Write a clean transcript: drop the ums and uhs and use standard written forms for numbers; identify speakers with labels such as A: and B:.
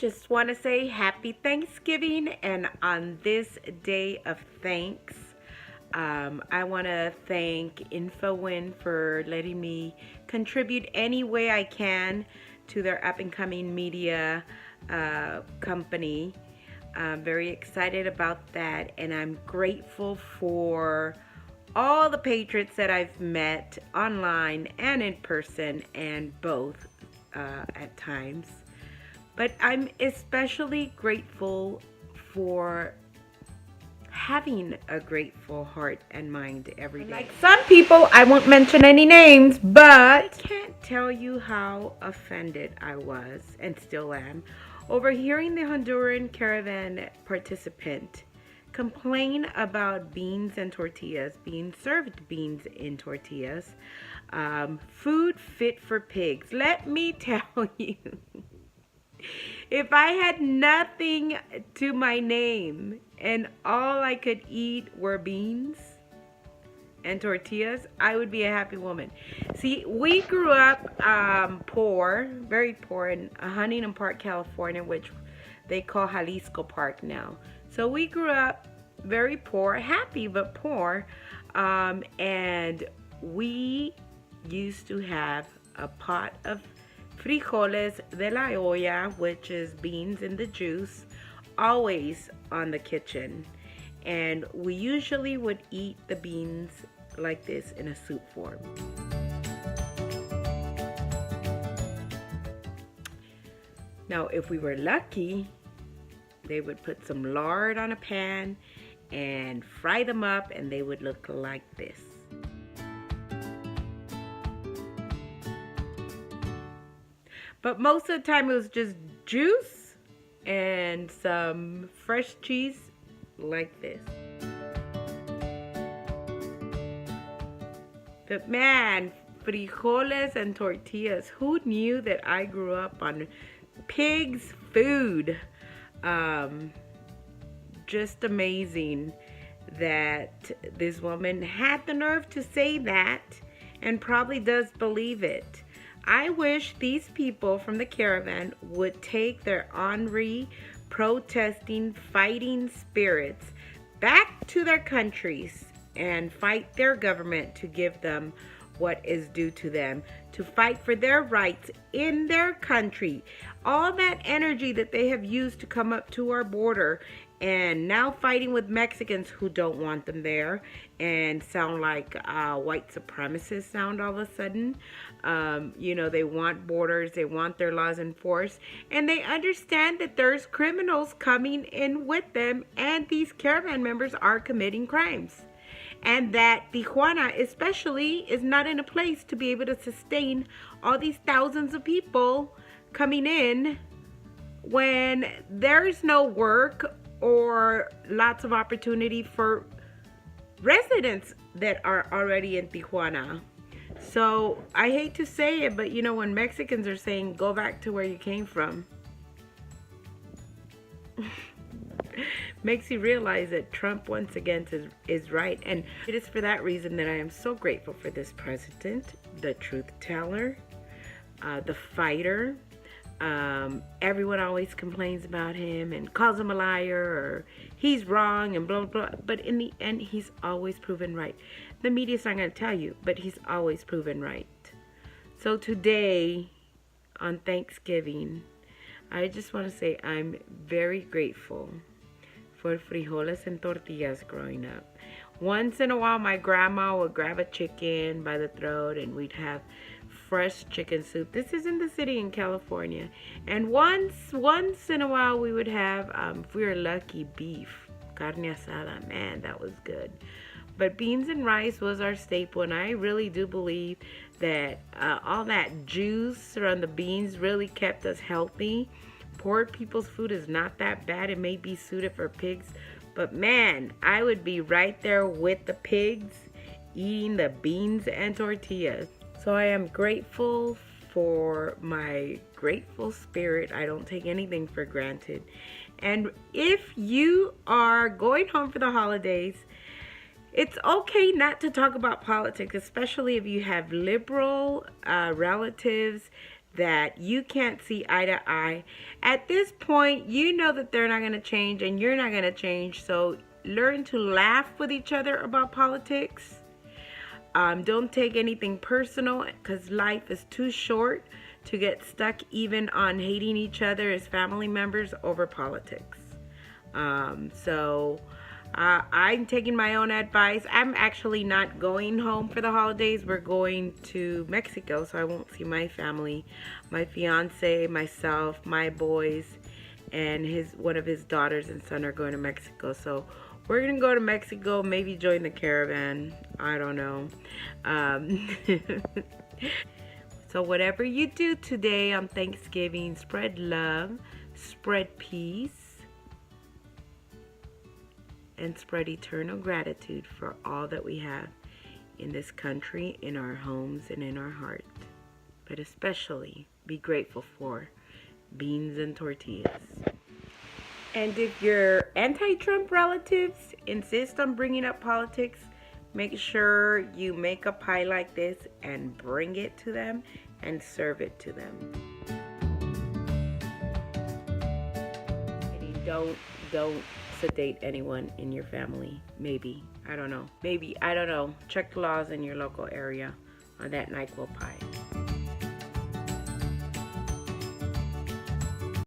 A: Just want to say happy Thanksgiving, and on this day of thanks, I want to thank InfoWin for letting me contribute any way I can to their up and coming media company. I'm very excited about that, and I'm grateful for all the patriots that I've met online and in person, and both at times. But I'm especially grateful for having a grateful heart and mind every day. Like some people, I won't mention any names, but I can't tell you how offended I was, and still am, over hearing the Honduran caravan participant complain about beans and tortillas, being served beans in tortillas, food fit for pigs. Let me tell you, if I had nothing to my name and all I could eat were beans and tortillas, I would be a happy woman. See, we grew up poor, very poor, in Huntington Park, California, which they call Jalisco Park now. So we grew up very poor, happy but poor, and we used to have a pot of frijoles de la olla, which is beans in the juice, always on the kitchen. And we usually would eat the beans like this in a soup form. Now, if we were lucky, they would put some lard on a pan and fry them up, and they would look like this. But most of the time it was just juice and some fresh cheese like this. But man, frijoles and tortillas, who knew that I grew up on pig's food? Just amazing that this woman had the nerve to say that, and probably does believe it. I wish these people from the caravan would take their ornery, protesting, fighting spirits back to their countries and fight their government to give them what is due to them, to fight for their rights in their country. All that energy that they have used to come up to our border, and now fighting with Mexicans who don't want them there and sound like white supremacists sound all of a sudden. You know, they want borders, they want their laws enforced, and they understand that there's criminals coming in with them, and these caravan members are committing crimes. And that Tijuana especially is not in a place to be able to sustain all these thousands of people coming in when there's no work or lots of opportunity for residents that are already in Tijuana. So I hate to say it, but you know, when Mexicans are saying go back to where you came from, makes you realize that Trump once again is right. And it is for that reason that I am so grateful for this president, the truth teller, the fighter. Everyone always complains about him and calls him a liar or he's wrong and blah, blah, blah. But in the end, he's always proven right. The media's not going to tell you, but he's always proven right. So today, on Thanksgiving, I just want to say I'm very grateful for frijoles and tortillas growing up. Once in a while, my grandma would grab a chicken by the throat and we'd have fresh chicken soup. This is in the city in California. And once in a while, we would have, if we were lucky, beef. Carne asada. Man, that was good. But beans and rice was our staple, and I really do believe that all that juice around the beans really kept us healthy. Poor people's food is not that bad. It may be suited for pigs, but man, I would be right there with the pigs eating the beans and tortillas. So I am grateful for my grateful spirit. I don't take anything for granted. And if you are going home for the holidays, it's okay not to talk about politics, especially if you have liberal relatives that you can't see eye to eye, at this point, you know that they're not going to change and you're not going to change. So learn to laugh with each other about politics. Don't take anything personal, because life is too short to get stuck even on hating each other as family members over politics. I'm taking my own advice. I'm actually not going home for the holidays. We're going to Mexico, so I won't see my family, my fiance, myself, my boys, and one of his daughters and son are going to Mexico. So we're gonna go to Mexico, maybe join the caravan. I don't know. So whatever you do today on Thanksgiving, spread love, spread peace, and spread eternal gratitude for all that we have in this country, in our homes, and in our heart. But especially be grateful for beans and tortillas. And if your anti-Trump relatives insist on bringing up politics, make sure you make a pie like this and bring it to them and serve it to them. Don't sedate anyone in your family. Maybe. I don't know. Check the laws in your local area on that NyQuil pie.